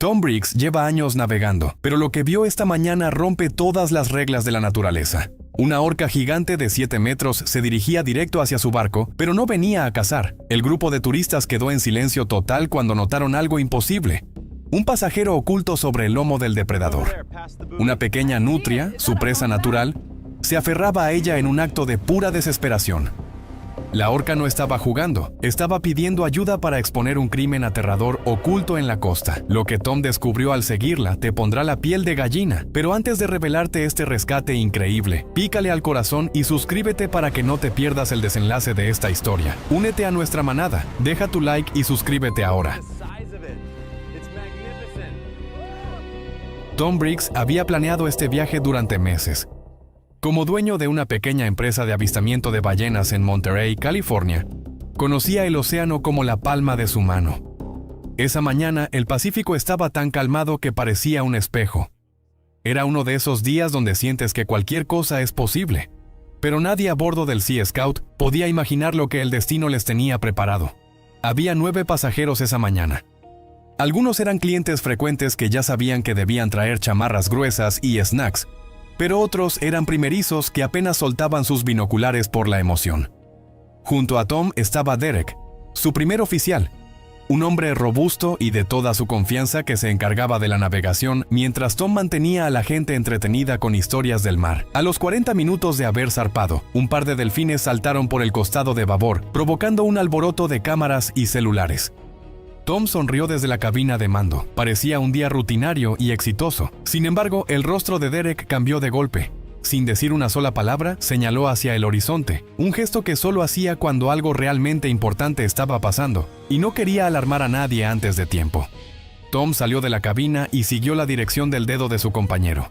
Tom Briggs lleva años navegando, pero lo que vio esta mañana rompe todas las reglas de la naturaleza. Una orca gigante de 7 metros se dirigía directo hacia su barco, pero no venía a cazar. El grupo de turistas quedó en silencio total cuando notaron algo imposible. Un pasajero oculto sobre el lomo del depredador. Una pequeña nutria, su presa natural, se aferraba a ella en un acto de pura desesperación. La orca no estaba jugando, estaba pidiendo ayuda para exponer un crimen aterrador oculto en la costa. Lo que Tom descubrió al seguirla te pondrá la piel de gallina. Pero antes de revelarte este rescate increíble, pícale al corazón y suscríbete para que no te pierdas el desenlace de esta historia. Únete a nuestra manada, deja tu like y suscríbete ahora. Tom Briggs había planeado este viaje durante meses. Como dueño de una pequeña empresa de avistamiento de ballenas en Monterey, California, conocía el océano como la palma de su mano. Esa mañana, el Pacífico estaba tan calmado que parecía un espejo. Era uno de esos días donde sientes que cualquier cosa es posible. Pero nadie a bordo del Sea Scout podía imaginar lo que el destino les tenía preparado. Había 9 pasajeros esa mañana. Algunos eran clientes frecuentes que ya sabían que debían traer chamarras gruesas y snacks, pero otros eran primerizos que apenas soltaban sus binoculares por la emoción. Junto a Tom estaba Derek, su primer oficial, un hombre robusto y de toda su confianza que se encargaba de la navegación mientras Tom mantenía a la gente entretenida con historias del mar. A los 40 minutos de haber zarpado, un par de delfines saltaron por el costado de babor, provocando un alboroto de cámaras y celulares. Tom sonrió desde la cabina de mando. Parecía un día rutinario y exitoso. Sin embargo, el rostro de Derek cambió de golpe. Sin decir una sola palabra, señaló hacia el horizonte, un gesto que solo hacía cuando algo realmente importante estaba pasando, y no quería alarmar a nadie antes de tiempo. Tom salió de la cabina y siguió la dirección del dedo de su compañero.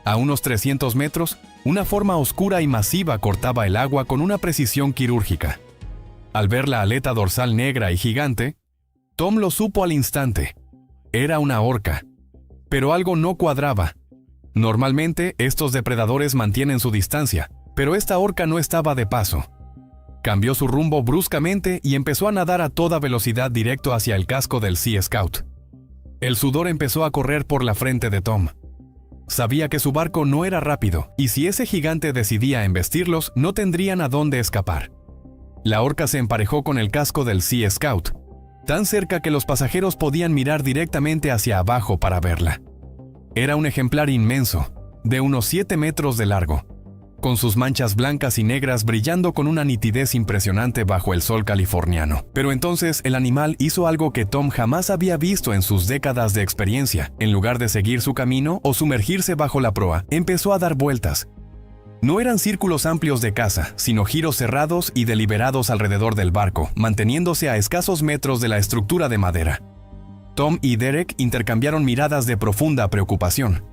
A unos 300 metros, una forma oscura y masiva cortaba el agua con una precisión quirúrgica. Al ver la aleta dorsal negra y gigante, Tom lo supo al instante. Era una orca. Pero algo no cuadraba. Normalmente, estos depredadores mantienen su distancia, pero esta orca no estaba de paso. Cambió su rumbo bruscamente y empezó a nadar a toda velocidad directo hacia el casco del Sea Scout. El sudor empezó a correr por la frente de Tom. Sabía que su barco no era rápido, y si ese gigante decidía embestirlos, no tendrían a dónde escapar. La orca se emparejó con el casco del Sea Scout, tan cerca que los pasajeros podían mirar directamente hacia abajo para verla. Era un ejemplar inmenso, de unos 7 metros de largo, con sus manchas blancas y negras brillando con una nitidez impresionante bajo el sol californiano. Pero entonces el animal hizo algo que Tom jamás había visto en sus décadas de experiencia. En lugar de seguir su camino o sumergirse bajo la proa, empezó a dar vueltas. No eran círculos amplios de caza, sino giros cerrados y deliberados alrededor del barco, manteniéndose a escasos metros de la estructura de madera. Tom y Derek intercambiaron miradas de profunda preocupación.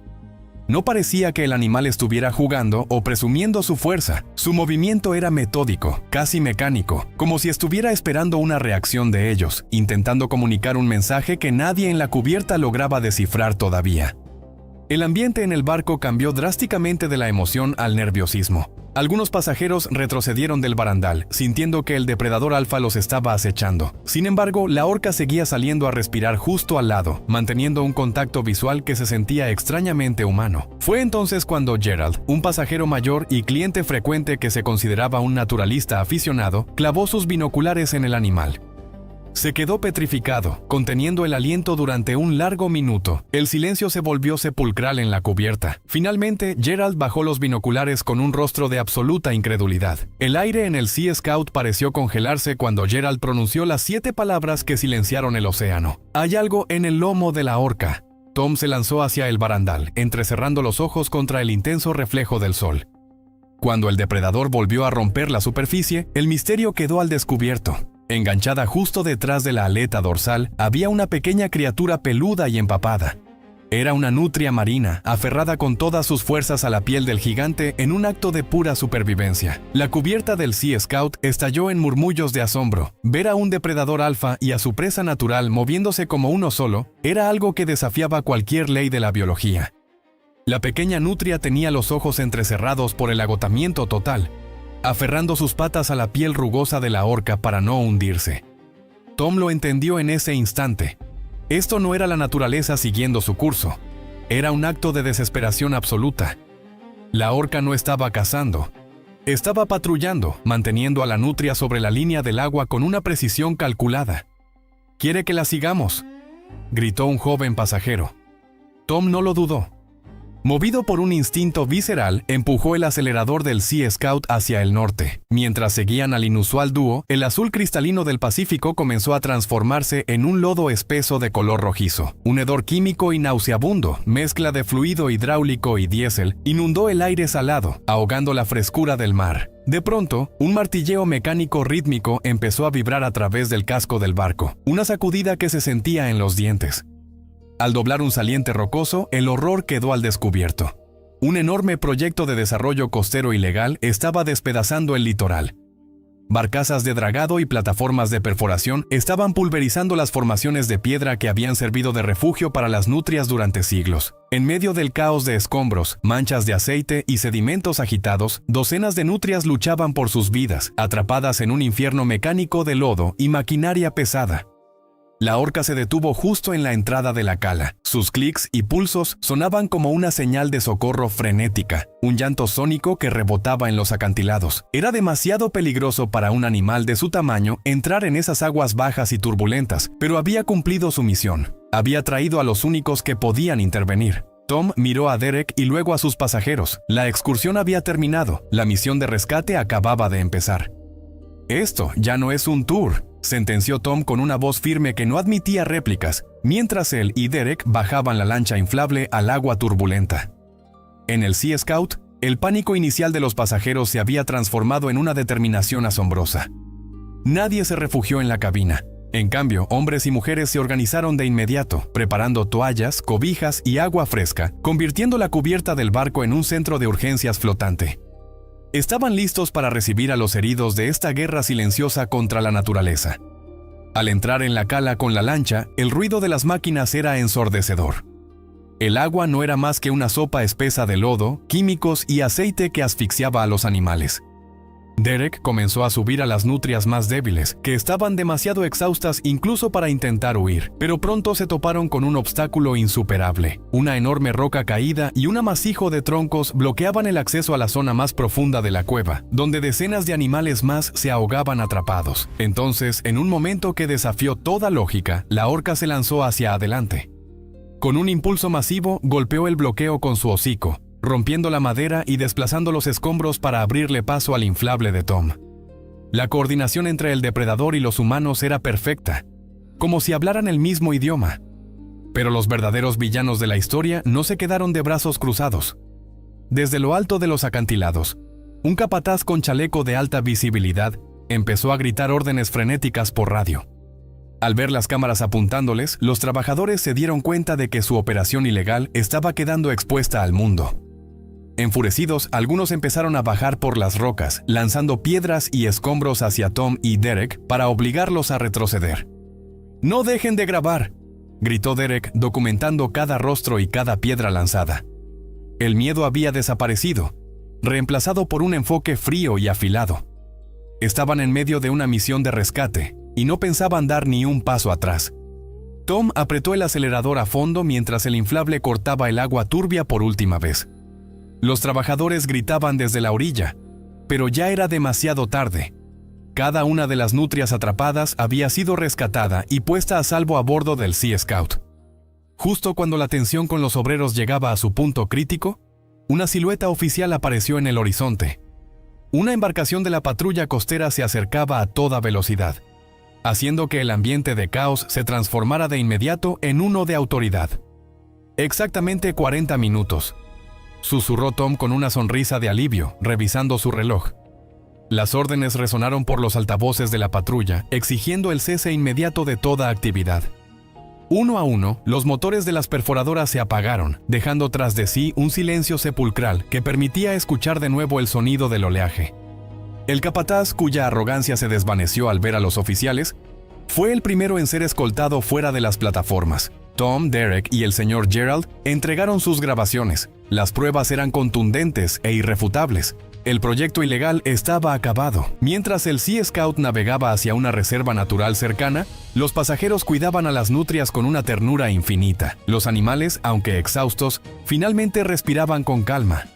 No parecía que el animal estuviera jugando o presumiendo su fuerza. Su movimiento era metódico, casi mecánico, como si estuviera esperando una reacción de ellos, intentando comunicar un mensaje que nadie en la cubierta lograba descifrar todavía. El ambiente en el barco cambió drásticamente de la emoción al nerviosismo. Algunos pasajeros retrocedieron del barandal, sintiendo que el depredador alfa los estaba acechando. Sin embargo, la orca seguía saliendo a respirar justo al lado, manteniendo un contacto visual que se sentía extrañamente humano. Fue entonces cuando Gerald, un pasajero mayor y cliente frecuente que se consideraba un naturalista aficionado, clavó sus binoculares en el animal. Se quedó petrificado, conteniendo el aliento durante un largo minuto. El silencio se volvió sepulcral en la cubierta. Finalmente, Gerald bajó los binoculares con un rostro de absoluta incredulidad. El aire en el Sea Scout pareció congelarse cuando Gerald pronunció las 7 palabras que silenciaron el océano. Hay algo en el lomo de la orca. Tom se lanzó hacia el barandal, entrecerrando los ojos contra el intenso reflejo del sol. Cuando el depredador volvió a romper la superficie, el misterio quedó al descubierto. Enganchada justo detrás de la aleta dorsal, había una pequeña criatura peluda y empapada. Era una nutria marina, aferrada con todas sus fuerzas a la piel del gigante en un acto de pura supervivencia. La cubierta del Sea Scout estalló en murmullos de asombro. Ver a un depredador alfa y a su presa natural moviéndose como uno solo era algo que desafiaba cualquier ley de la biología. La pequeña nutria tenía los ojos entrecerrados por el agotamiento total, aferrando sus patas a la piel rugosa de la orca para no hundirse. Tom lo entendió en ese instante. Esto no era la naturaleza siguiendo su curso. Era un acto de desesperación absoluta. La orca no estaba cazando. Estaba patrullando, manteniendo a la nutria sobre la línea del agua con una precisión calculada. «¿Quiere que la sigamos?», gritó un joven pasajero. Tom no lo dudó. Movido por un instinto visceral, empujó el acelerador del Sea Scout hacia el norte. Mientras seguían al inusual dúo, el azul cristalino del Pacífico comenzó a transformarse en un lodo espeso de color rojizo. Un hedor químico y nauseabundo, mezcla de fluido hidráulico y diésel, inundó el aire salado, ahogando la frescura del mar. De pronto, un martilleo mecánico rítmico empezó a vibrar a través del casco del barco, una sacudida que se sentía en los dientes. Al doblar un saliente rocoso, el horror quedó al descubierto. Un enorme proyecto de desarrollo costero ilegal estaba despedazando el litoral. Barcazas de dragado y plataformas de perforación estaban pulverizando las formaciones de piedra que habían servido de refugio para las nutrias durante siglos. En medio del caos de escombros, manchas de aceite y sedimentos agitados, docenas de nutrias luchaban por sus vidas, atrapadas en un infierno mecánico de lodo y maquinaria pesada. La orca se detuvo justo en la entrada de la cala. Sus clics y pulsos sonaban como una señal de socorro frenética, un llanto sónico que rebotaba en los acantilados. Era demasiado peligroso para un animal de su tamaño entrar en esas aguas bajas y turbulentas, pero había cumplido su misión. Había traído a los únicos que podían intervenir. Tom miró a Derek y luego a sus pasajeros. La excursión había terminado. La misión de rescate acababa de empezar. «Esto ya no es un tour», sentenció Tom con una voz firme que no admitía réplicas, mientras él y Derek bajaban la lancha inflable al agua turbulenta. En el Sea Scout, el pánico inicial de los pasajeros se había transformado en una determinación asombrosa. Nadie se refugió en la cabina. En cambio, hombres y mujeres se organizaron de inmediato, preparando toallas, cobijas y agua fresca, convirtiendo la cubierta del barco en un centro de urgencias flotante. Estaban listos para recibir a los heridos de esta guerra silenciosa contra la naturaleza. Al entrar en la cala con la lancha, el ruido de las máquinas era ensordecedor. El agua no era más que una sopa espesa de lodo, químicos y aceite que asfixiaba a los animales. Derek comenzó a subir a las nutrias más débiles, que estaban demasiado exhaustas incluso para intentar huir, pero pronto se toparon con un obstáculo insuperable. Una enorme roca caída y un amasijo de troncos bloqueaban el acceso a la zona más profunda de la cueva, donde decenas de animales más se ahogaban atrapados. Entonces, en un momento que desafió toda lógica, la orca se lanzó hacia adelante. Con un impulso masivo, golpeó el bloqueo con su hocico, rompiendo la madera y desplazando los escombros para abrirle paso al inflable de Tom. La coordinación entre el depredador y los humanos era perfecta, como si hablaran el mismo idioma. Pero los verdaderos villanos de la historia no se quedaron de brazos cruzados. Desde lo alto de los acantilados, un capataz con chaleco de alta visibilidad empezó a gritar órdenes frenéticas por radio. Al ver las cámaras apuntándoles, los trabajadores se dieron cuenta de que su operación ilegal estaba quedando expuesta al mundo. Enfurecidos, algunos empezaron a bajar por las rocas, lanzando piedras y escombros hacia Tom y Derek para obligarlos a retroceder. «¡No dejen de grabar!», gritó Derek, documentando cada rostro y cada piedra lanzada. El miedo había desaparecido, reemplazado por un enfoque frío y afilado. Estaban en medio de una misión de rescate y no pensaban dar ni un paso atrás. Tom apretó el acelerador a fondo mientras el inflable cortaba el agua turbia por última vez. Los trabajadores gritaban desde la orilla, pero ya era demasiado tarde. Cada una de las nutrias atrapadas había sido rescatada y puesta a salvo a bordo del Sea Scout. Justo cuando la tensión con los obreros llegaba a su punto crítico, una silueta oficial apareció en el horizonte. Una embarcación de la patrulla costera se acercaba a toda velocidad, haciendo que el ambiente de caos se transformara de inmediato en uno de autoridad. «Exactamente 40 minutos», susurró Tom con una sonrisa de alivio, revisando su reloj. Las órdenes resonaron por los altavoces de la patrulla, exigiendo el cese inmediato de toda actividad. Uno a uno, los motores de las perforadoras se apagaron, dejando tras de sí un silencio sepulcral que permitía escuchar de nuevo el sonido del oleaje. El capataz, cuya arrogancia se desvaneció al ver a los oficiales, fue el primero en ser escoltado fuera de las plataformas. Tom, Derek y el señor Gerald entregaron sus grabaciones. Las pruebas eran contundentes e irrefutables. El proyecto ilegal estaba acabado. Mientras el Sea Scout navegaba hacia una reserva natural cercana, los pasajeros cuidaban a las nutrias con una ternura infinita. Los animales, aunque exhaustos, finalmente respiraban con calma.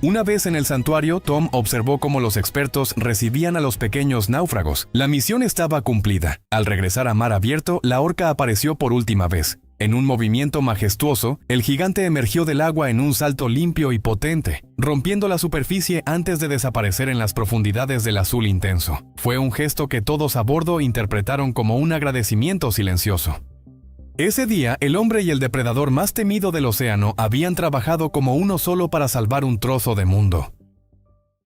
Una vez en el santuario, Tom observó cómo los expertos recibían a los pequeños náufragos. La misión estaba cumplida. Al regresar a mar abierto, la orca apareció por última vez. En un movimiento majestuoso, el gigante emergió del agua en un salto limpio y potente, rompiendo la superficie antes de desaparecer en las profundidades del azul intenso. Fue un gesto que todos a bordo interpretaron como un agradecimiento silencioso. Ese día, el hombre y el depredador más temido del océano habían trabajado como uno solo para salvar un trozo de mundo.